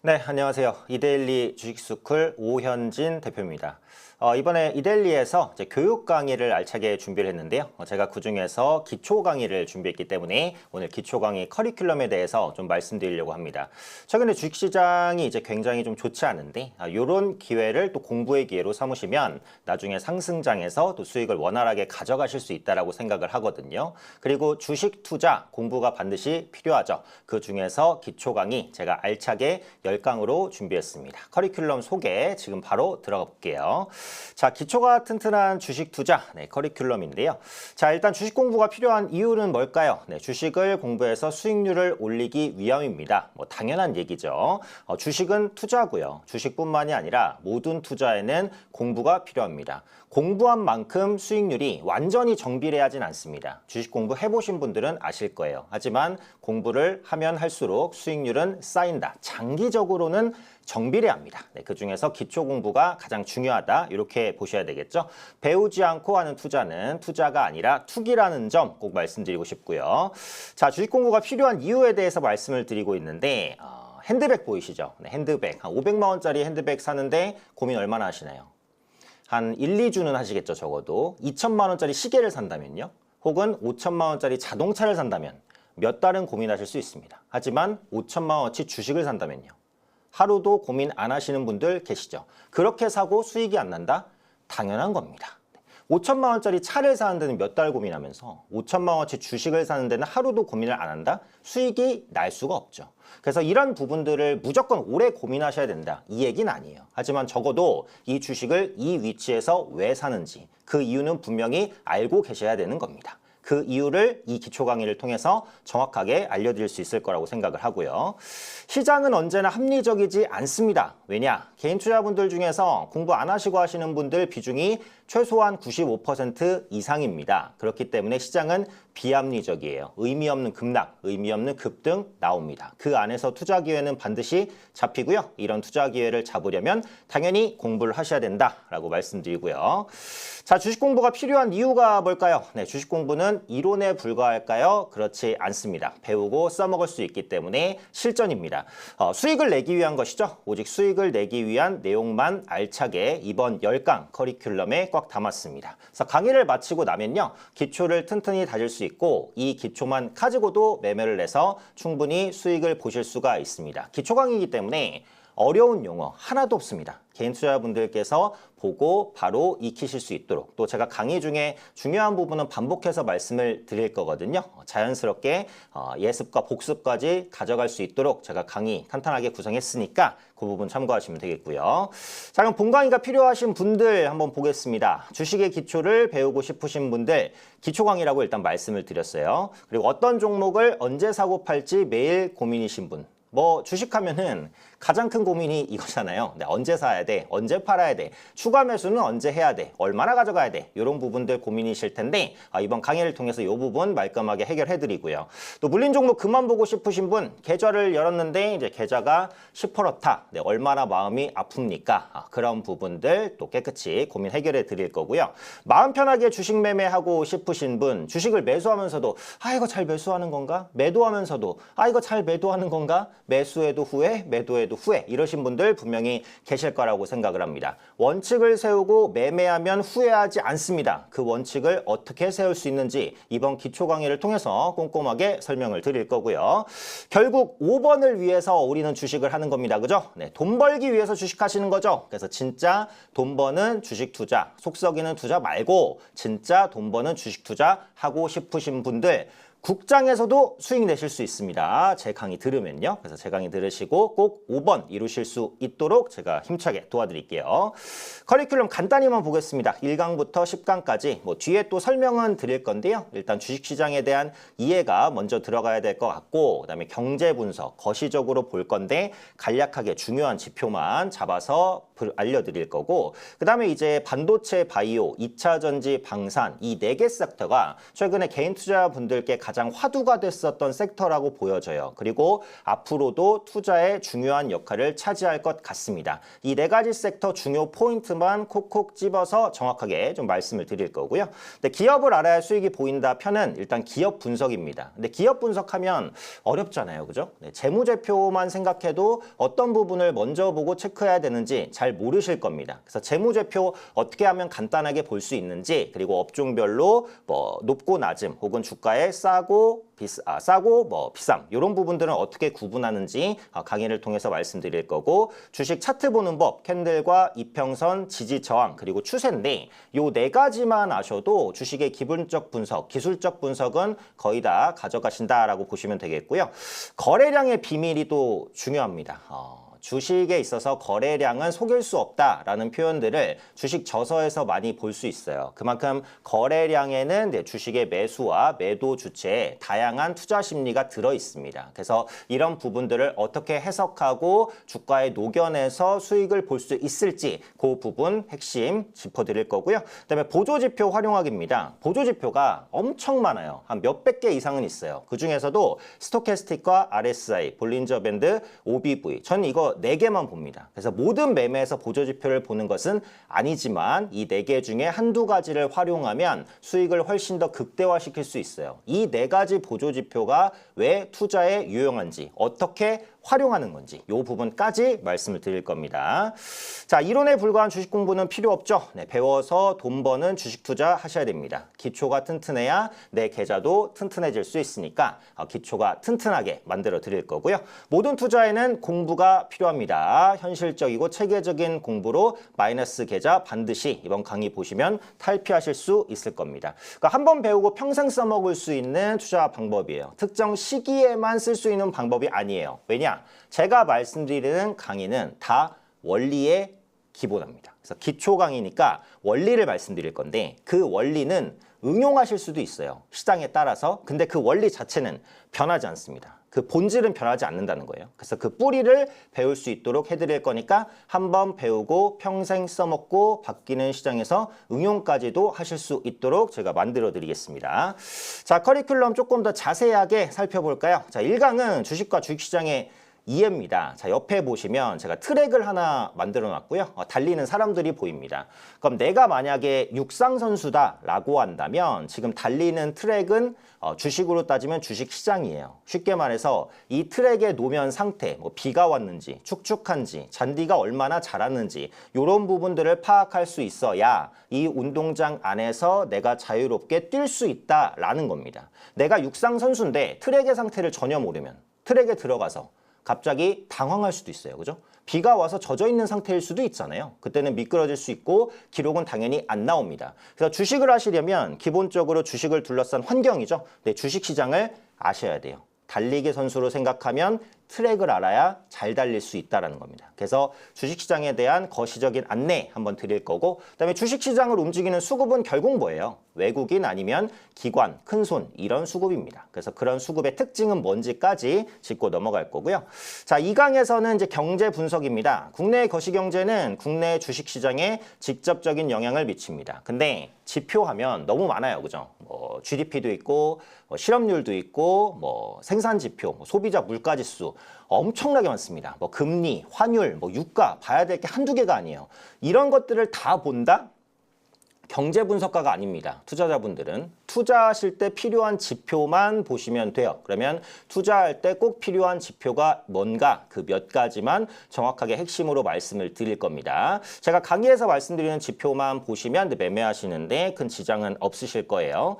네, 안녕하세요. 이데일리 주식스쿨 오현진 대표입니다. 이번에 이데일리에서 이제 교육 강의를 알차게 준비를 했는데요. 제가 그중에서 기초 강의를 준비했기 때문에 오늘 기초 강의 커리큘럼에 대해서 좀 말씀드리려고 합니다. 최근에 주식시장이 이제 굉장히 좀 좋지 않은데 이런 기회를 또 공부의 기회로 삼으시면 나중에 상승장에서 또 수익을 원활하게 가져가실 수 있다라고 생각을 하거든요. 그리고 주식 투자 공부가 반드시 필요하죠. 그중에서 기초 강의 제가 알차게 10강으로 준비했습니다. 커리큘럼 소개 지금 바로 들어가 볼게요. 자, 기초가 튼튼한 주식 투자 커리큘럼인데요. 자, 일단 주식 공부가 필요한 이유는 뭘까요? 주식을 공부해서 수익률을 올리기 위함입니다. 당연한 얘기죠. 주식은 투자고요. 주식뿐만이 아니라 모든 투자에는 공부가 필요합니다. 공부한 만큼 수익률이 완전히 정비례하진 않습니다. 주식 공부 해보신 분들은 아실 거예요. 하지만 공부를 하면 할수록 수익률은 쌓인다. 장기적으로는 정비례합니다. 그중에서 기초 공부가 가장 중요하다. 이렇게 보셔야 되겠죠. 배우지 않고 하는 투자는 투자가 아니라 투기라는 점 꼭 말씀드리고 싶고요. 자, 주식 공부가 필요한 이유에 대해서 말씀을 드리고 있는데 핸드백 보이시죠? 핸드백. 한 500만 원짜리 핸드백 사는데 고민 얼마나 하시나요? 한 1, 2주는 하시겠죠, 적어도. 2천만 원짜리 시계를 산다면요. 혹은 5천만 원짜리 자동차를 산다면 몇 달은 고민하실 수 있습니다. 하지만 5천만 원어치 주식을 산다면요. 하루도 고민 안 하시는 분들 계시죠. 그렇게 사고 수익이 안 난다? 당연한 겁니다. 5천만 원짜리 차를 사는 데는 몇 달 고민하면서 5천만 원어치 주식을 사는 데는 하루도 고민을 안 한다? 수익이 날 수가 없죠. 그래서 이런 부분들을 무조건 오래 고민하셔야 된다. 이 얘기는 아니에요. 하지만 적어도 이 주식을 이 위치에서 왜 사는지 그 이유는 분명히 알고 계셔야 되는 겁니다. 그 이유를 이 기초 강의를 통해서 정확하게 알려드릴 수 있을 거라고 생각을 하고요. 시장은 언제나 합리적이지 않습니다. 왜냐? 개인 투자분들 중에서 공부 안 하시고 하시는 분들 비중이 최소한 95% 이상입니다. 그렇기 때문에 시장은 비합리적이에요. 의미 없는 급락, 의미 없는 급등 나옵니다. 그 안에서 투자 기회는 반드시 잡히고요. 이런 투자 기회를 잡으려면 당연히 공부를 하셔야 된다라고 말씀드리고요. 자, 주식 공부가 필요한 이유가 뭘까요? 주식 공부는 이론에 불과할까요? 그렇지 않습니다. 배우고 써먹을 수 있기 때문에 실전입니다. 수익을 내기 위한 것이죠. 오직 수익을 내기 위한 내용만 알차게 이번 10강 커리큘럼에 꽉 담았습니다. 그래서 강의를 마치고 나면요. 기초를 튼튼히 다질 수 있고 이 기초만 가지고도 매매를 해서 충분히 수익을 보실 수가 있습니다. 기초 강의이기 때문에 어려운 용어 하나도 없습니다. 개인 투자자분들께서 보고 바로 익히실 수 있도록 또 제가 강의 중에 중요한 부분은 반복해서 말씀을 드릴 거거든요. 자연스럽게 예습과 복습까지 가져갈 수 있도록 제가 강의 탄탄하게 구성했으니까 그 부분 참고하시면 되겠고요. 자, 그럼 본 강의가 필요하신 분들 한번 보겠습니다. 주식의 기초를 배우고 싶으신 분들 기초 강의라고 일단 말씀을 드렸어요. 그리고 어떤 종목을 언제 사고 팔지 매일 고민이신 분. 주식하면은 가장 큰 고민이 이거잖아요. 언제 사야 돼? 언제 팔아야 돼? 추가 매수는 언제 해야 돼? 얼마나 가져가야 돼? 이런 부분들 고민이실 텐데 이번 강의를 통해서 이 부분 말끔하게 해결해드리고요. 또 물린 종목 그만 보고 싶으신 분 계좌를 열었는데 이제 계좌가 10%타. 얼마나 마음이 아픕니까? 그런 부분들 또 깨끗이 고민 해결해 드릴 거고요. 마음 편하게 주식 매매하고 싶으신 분 주식을 매수하면서도 이거 잘 매수하는 건가? 매도하면서도 이거 잘 매도하는 건가? 매수해도 후회, 매도해도 후회 이러신 분들 분명히 계실 거라고 생각을 합니다. 원칙을 세우고 매매하면 후회하지 않습니다. 그 원칙을 어떻게 세울 수 있는지 이번 기초 강의를 통해서 꼼꼼하게 설명을 드릴 거고요. 결국 5번을 위해서 우리는 주식을 하는 겁니다. 그죠? 돈 벌기 위해서 주식하시는 거죠. 그래서 진짜 돈 버는 주식 투자, 속 썩이는 투자 말고 진짜 돈 버는 주식 투자 하고 싶으신 분들 국장에서도 수익 내실 수 있습니다. 제 강의 들으면요. 그래서 제 강의 들으시고 꼭 5번 이루실 수 있도록 제가 힘차게 도와드릴게요. 커리큘럼 간단히만 보겠습니다. 1강부터 10강까지 뒤에 또 설명은 드릴 건데요. 일단 주식시장에 대한 이해가 먼저 들어가야 될 것 같고 그다음에 경제 분석, 거시적으로 볼 건데 간략하게 중요한 지표만 잡아서 알려드릴 거고, 그 다음에 이제 반도체, 바이오, 2차 전지, 방산 이 4개 섹터가 최근에 개인 투자분들께 가장 화두가 됐었던 섹터라고 보여져요. 그리고 앞으로도 투자에 중요한 역할을 차지할 것 같습니다. 이 4가지 섹터 중요 포인트만 콕콕 집어서 정확하게 좀 말씀을 드릴 거고요. 근데 기업을 알아야 수익이 보인다 편은 일단 기업 분석입니다. 근데 기업 분석하면 어렵잖아요. 그죠? 네, 재무제표만 생각해도 어떤 부분을 먼저 보고 체크해야 되는지 잘 모르실 겁니다. 그래서 재무제표 어떻게 하면 간단하게 볼 수 있는지, 그리고 업종별로 뭐 높고 낮음 혹은 주가에 싸고 비쌈 이런 부분들은 어떻게 구분하는지 강의를 통해서 말씀드릴 거고, 주식 차트 보는 법, 캔들과 이평선, 지지 저항, 그리고 추세인데 요 4가지만 아셔도 주식의 기본적 분석, 기술적 분석은 거의 다 가져가신다라고 보시면 되겠고요. 거래량의 비밀이 또 중요합니다. 주식에 있어서 거래량은 속일 수 없다라는 표현들을 주식 저서에서 많이 볼 수 있어요. 그만큼 거래량에는 주식의 매수와 매도 주체에 다양한 투자 심리가 들어 있습니다. 그래서 이런 부분들을 어떻게 해석하고 주가에 녹여내서 수익을 볼 수 있을지 그 부분 핵심 짚어드릴 거고요. 그다음에 보조지표 활용하기입니다. 보조지표가 엄청 많아요. 한 몇백 개 이상은 있어요. 그중에서도 스토캐스틱과 RSI, 볼린저 밴드, OBV, 저는 이거 4개만 봅니다. 그래서 모든 매매에서 보조지표를 보는 것은 아니지만 이 4개 중에 한두 가지를 활용하면 수익을 훨씬 더 극대화시킬 수 있어요. 이 4가지 보조지표가 왜 투자에 유용한지, 어떻게 활용하는 건지 이 부분까지 말씀을 드릴 겁니다. 자, 이론에 불과한 주식 공부는 필요 없죠. 네, 배워서 돈 버는 주식 투자 하셔야 됩니다. 기초가 튼튼해야 내 계좌도 튼튼해질 수 있으니까 기초가 튼튼하게 만들어 드릴 거고요. 모든 투자에는 공부가 필요합니다. 현실적이고 체계적인 공부로 마이너스 계좌 반드시 이번 강의 보시면 탈피하실 수 있을 겁니다. 그러니까 한번 배우고 평생 써먹을 수 있는 투자 방법이에요. 특정 시기에만 쓸 수 있는 방법이 아니에요. 왜냐? 제가 말씀드리는 강의는 다 원리에 기본합니다. 그래서 기초 강의니까 원리를 말씀드릴 건데 그 원리는 응용하실 수도 있어요. 시장에 따라서. 근데 그 원리 자체는 변하지 않습니다. 그 본질은 변하지 않는다는 거예요. 그래서 그 뿌리를 배울 수 있도록 해드릴 거니까 한번 배우고 평생 써먹고 바뀌는 시장에서 응용까지도 하실 수 있도록 제가 만들어 드리겠습니다. 자, 커리큘럼 조금 더 자세하게 살펴볼까요? 자, 1강은 주식과 주식시장의 이해입니다. 자, 옆에 보시면 제가 트랙을 하나 만들어 놨고요. 달리는 사람들이 보입니다. 그럼 내가 만약에 육상 선수다라고 한다면 지금 달리는 트랙은 주식으로 따지면 주식시장이에요. 쉽게 말해서 이 트랙의 노면 상태, 뭐 비가 왔는지, 축축한지, 잔디가 얼마나 자랐는지 이런 부분들을 파악할 수 있어야 이 운동장 안에서 내가 자유롭게 뛸 수 있다라는 겁니다. 내가 육상 선수인데 트랙의 상태를 전혀 모르면 트랙에 들어가서 갑자기 당황할 수도 있어요. 그죠? 비가 와서 젖어 있는 상태일 수도 있잖아요. 그때는 미끄러질 수 있고 기록은 당연히 안 나옵니다. 그래서 주식을 하시려면 기본적으로 주식을 둘러싼 환경이죠. 네, 주식시장을 아셔야 돼요. 달리기 선수로 생각하면 트랙을 알아야 잘 달릴 수 있다는 겁니다. 그래서 주식시장에 대한 거시적인 안내 한번 드릴 거고, 그다음에 주식시장을 움직이는 수급은 결국 뭐예요? 외국인 아니면 기관, 큰손 이런 수급입니다. 그래서 그런 수급의 특징은 뭔지까지 짚고 넘어갈 거고요. 자, 2강에서는 이제 경제 분석입니다. 국내 거시경제는 국내 주식시장에 직접적인 영향을 미칩니다. 근데 지표하면 너무 많아요. 그죠? 뭐 GDP도 있고 실업률도 있고 뭐 생산지표, 뭐 소비자 물가지수 엄청나게 많습니다. 뭐 금리, 환율, 뭐 유가 봐야 될 게 한두 개가 아니에요. 이런 것들을 다 본다? 경제 분석가가 아닙니다. 투자자분들은 투자하실 때 필요한 지표만 보시면 돼요. 그러면 투자할 때 꼭 필요한 지표가 뭔가 그 몇 가지만 정확하게 핵심으로 말씀을 드릴 겁니다. 제가 강의에서 말씀드리는 지표만 보시면 매매하시는데 큰 지장은 없으실 거예요.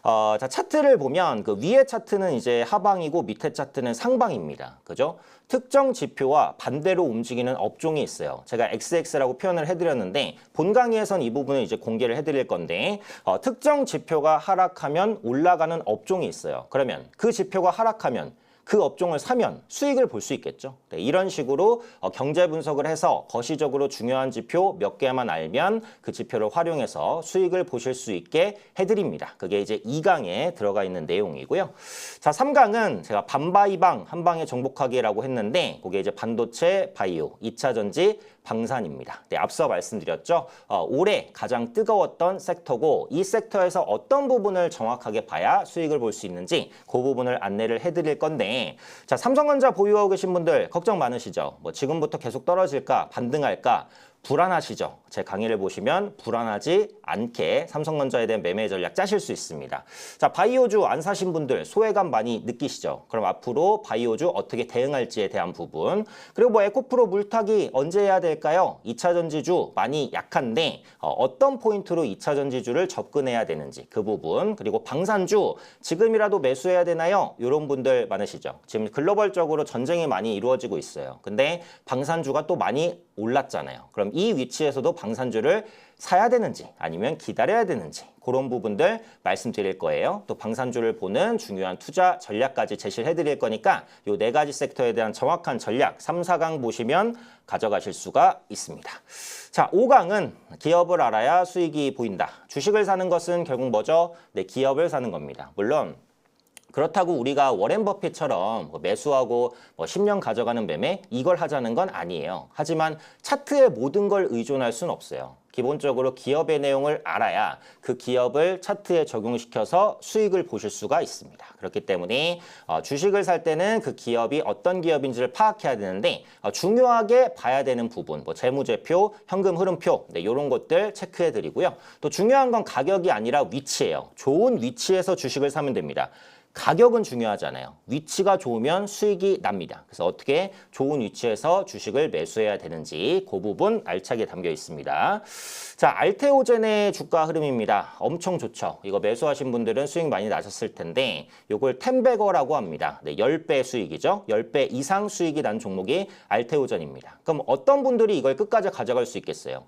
자, 차트를 보면 그 위에 차트는 이제 하방이고 밑에 차트는 상방입니다. 그죠? 특정 지표와 반대로 움직이는 업종이 있어요. 제가 XX라고 표현을 해드렸는데 본 강의에선 이 부분을 이제 공개를 해드릴 건데 특정 지표가 하락하면 올라가는 업종이 있어요. 그러면 그 지표가 하락하면 그 업종을 사면 수익을 볼 수 있겠죠. 네, 이런 식으로 경제 분석을 해서 거시적으로 중요한 지표 몇 개만 알면 그 지표를 활용해서 수익을 보실 수 있게 해드립니다. 그게 이제 2강에 들어가 있는 내용이고요. 자, 3강은 제가 반바이방, 한방에 정복하기라고 했는데 그게 이제 반도체, 바이오, 2차 전지, 방산입니다. 네, 앞서 말씀드렸죠. 올해 가장 뜨거웠던 섹터고 이 섹터에서 어떤 부분을 정확하게 봐야 수익을 볼 수 있는지 그 부분을 안내를 해드릴 건데 자, 삼성전자 보유하고 계신 분들 걱정 많으시죠? 뭐 지금부터 계속 떨어질까 반등할까 불안하시죠? 제 강의를 보시면 불안하지 않게 삼성전자에 대한 매매 전략 짜실 수 있습니다. 자, 바이오주 안 사신 분들 소외감 많이 느끼시죠? 그럼 앞으로 바이오주 어떻게 대응할지에 대한 부분 그리고 뭐 에코프로 물타기 언제 해야 될까요? 2차 전지주 많이 약한데 어떤 포인트로 2차 전지주를 접근해야 되는지 그 부분 그리고 방산주 지금이라도 매수해야 되나요? 이런 분들 많으시죠? 지금 글로벌적으로 전쟁이 많이 이루어지고 있어요. 근데 방산주가 또 많이 올랐잖아요. 그럼 이 위치에서도 방산주를 사야 되는지 아니면 기다려야 되는지 그런 부분들 말씀드릴 거예요. 또 방산주를 보는 중요한 투자 전략까지 제시를 해드릴 거니까 이 네 가지 섹터에 대한 정확한 전략 3, 4강 보시면 가져가실 수가 있습니다. 자, 5강은 기업을 알아야 수익이 보인다. 주식을 사는 것은 결국 뭐죠? 네, 기업을 사는 겁니다. 물론 그렇다고 우리가 워렌 버핏처럼 매수하고 10년 가져가는 매매 이걸 하자는 건 아니에요. 하지만 차트에 모든 걸 의존할 수는 없어요. 기본적으로 기업의 내용을 알아야 그 기업을 차트에 적용시켜서 수익을 보실 수가 있습니다. 그렇기 때문에 주식을 살 때는 그 기업이 어떤 기업인지를 파악해야 되는데 중요하게 봐야 되는 부분, 뭐 재무제표, 현금 흐름표 네, 이런 것들 체크해 드리고요. 또 중요한 건 가격이 아니라 위치예요. 좋은 위치에서 주식을 사면 됩니다. 가격은 중요하잖아요. 위치가 좋으면 수익이 납니다. 그래서 어떻게 좋은 위치에서 주식을 매수해야 되는지 그 부분 알차게 담겨 있습니다. 자, 알테오젠의 주가 흐름입니다. 엄청 좋죠. 이거 매수하신 분들은 수익 많이 나셨을 텐데 이걸 텐베거라고 합니다. 네, 10배 수익이죠. 10배 이상 수익이 난 종목이 알테오젠입니다. 그럼 어떤 분들이 이걸 끝까지 가져갈 수 있겠어요?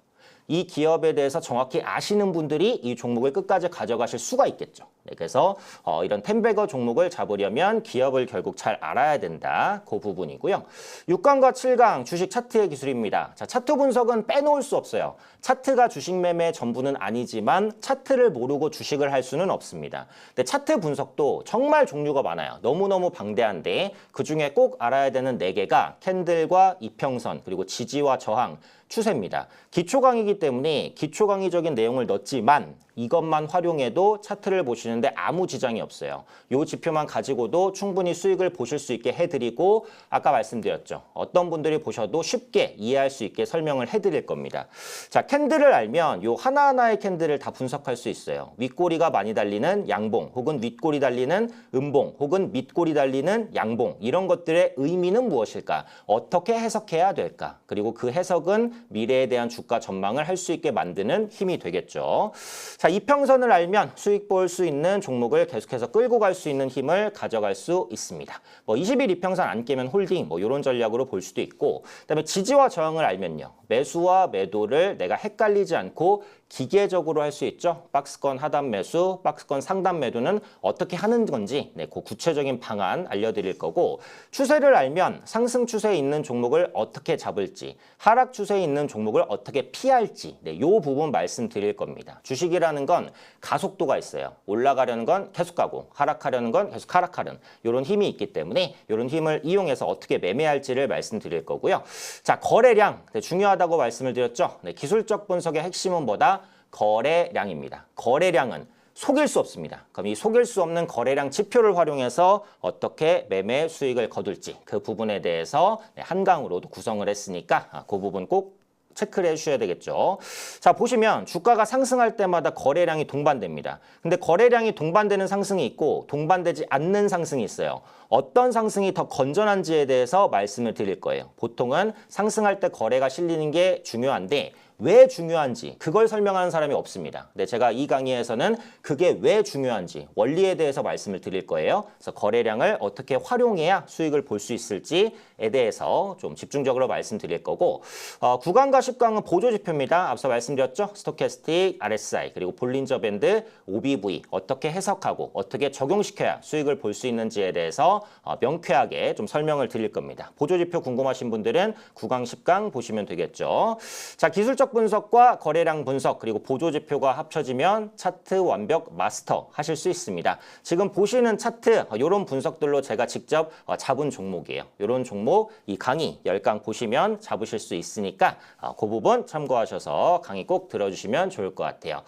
이 기업에 대해서 정확히 아시는 분들이 이 종목을 끝까지 가져가실 수가 있겠죠. 네, 그래서 이런 텐베거 종목을 잡으려면 기업을 결국 잘 알아야 된다. 그 부분이고요. 6강과 7강 주식 차트의 기술입니다. 자, 차트 분석은 빼놓을 수 없어요. 차트가 주식 매매 전부는 아니지만 차트를 모르고 주식을 할 수는 없습니다. 근데 차트 분석도 정말 종류가 많아요. 너무너무 방대한데 그중에 꼭 알아야 되는 4개가 캔들과 이평선 그리고 지지와 저항 추세입니다. 기초 강의이기 때문에 기초 강의적인 내용을 넣었지만 이것만 활용해도 차트를 보시는데 아무 지장이 없어요. 이 지표만 가지고도 충분히 수익을 보실 수 있게 해드리고 아까 말씀드렸죠. 어떤 분들이 보셔도 쉽게 이해할 수 있게 설명을 해드릴 겁니다. 자, 캔들을 알면 요 하나하나의 캔들을 다 분석할 수 있어요. 윗꼬리가 많이 달리는 양봉 혹은 윗꼬리 달리는 음봉 혹은 밑꼬리 달리는 양봉 이런 것들의 의미는 무엇일까? 어떻게 해석해야 될까? 그리고 그 해석은 미래에 대한 주가 전망을 할 수 있게 만드는 힘이 되겠죠. 자, 이평선을 알면 수익 볼 수 있는 종목을 계속해서 끌고 갈 수 있는 힘을 가져갈 수 있습니다. 뭐 20일 이평선 안 깨면 홀딩 뭐 이런 전략으로 볼 수도 있고 그다음에 지지와 저항을 알면요. 매수와 매도를 내가 헷갈리지 않고 기계적으로 할 수 있죠. 박스권 하단 매수, 박스권 상단 매도는 어떻게 하는 건지 네, 그 구체적인 방안 알려드릴 거고 추세를 알면 상승 추세에 있는 종목을 어떻게 잡을지 하락 추세에 있는 종목을 어떻게 피할지 네, 이 부분 말씀드릴 겁니다. 주식이라는 건 가속도가 있어요. 올라가려는 건 계속 가고 하락하려는 건 계속 하락하는 이런 힘이 있기 때문에 이런 힘을 이용해서 어떻게 매매할지를 말씀드릴 거고요. 자, 거래량 네, 중요하다고 말씀을 드렸죠. 네, 기술적 분석의 핵심은 뭐다? 거래량입니다. 거래량은 속일 수 없습니다. 그럼 이 속일 수 없는 거래량 지표를 활용해서 어떻게 매매 수익을 거둘지 그 부분에 대해서 한 강으로도 구성을 했으니까 그 부분 꼭 체크를 해주셔야 되겠죠. 자, 보시면 주가가 상승할 때마다 거래량이 동반됩니다. 근데 거래량이 동반되는 상승이 있고 동반되지 않는 상승이 있어요. 어떤 상승이 더 건전한지에 대해서 말씀을 드릴 거예요. 보통은 상승할 때 거래가 실리는 게 중요한데 왜 중요한지 그걸 설명하는 사람이 없습니다. 근데 제가 이 강의에서는 그게 왜 중요한지 원리에 대해서 말씀을 드릴 거예요. 그래서 거래량을 어떻게 활용해야 수익을 볼 수 있을지에 대해서 좀 집중적으로 말씀드릴 거고 9강과 10강은 보조지표입니다. 앞서 말씀드렸죠. 스토캐스틱, RSI 그리고 볼린저 밴드, OBV 어떻게 해석하고 어떻게 적용시켜야 수익을 볼 수 있는지에 대해서 명쾌하게 좀 설명을 드릴 겁니다. 보조지표 궁금하신 분들은 9강, 10강 보시면 되겠죠. 자, 기술적 실적 분석과 거래량 분석 그리고 보조지표가 합쳐지면 차트 완벽 마스터 하실 수 있습니다. 지금 보시는 차트 이런 분석들로 제가 직접 잡은 종목이에요. 이런 종목 이 강의 10강 보시면 잡으실 수 있으니까 그 부분 참고하셔서 강의 꼭 들어주시면 좋을 것 같아요.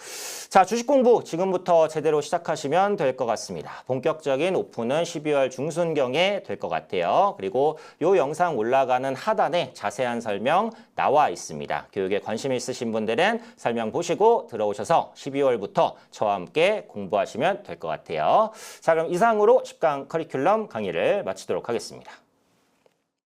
자, 주식 공부 지금부터 제대로 시작하시면 될 것 같습니다. 본격적인 오픈은 12월 중순경에 될 것 같아요. 그리고 이 영상 올라가는 하단에 자세한 설명 나와 있습니다. 교육에 관심 있으신 분들은 설명 보시고 들어오셔서 12월부터 저와 함께 공부하시면 될 것 같아요. 자, 그럼 이상으로 10강 커리큘럼 강의를 마치도록 하겠습니다.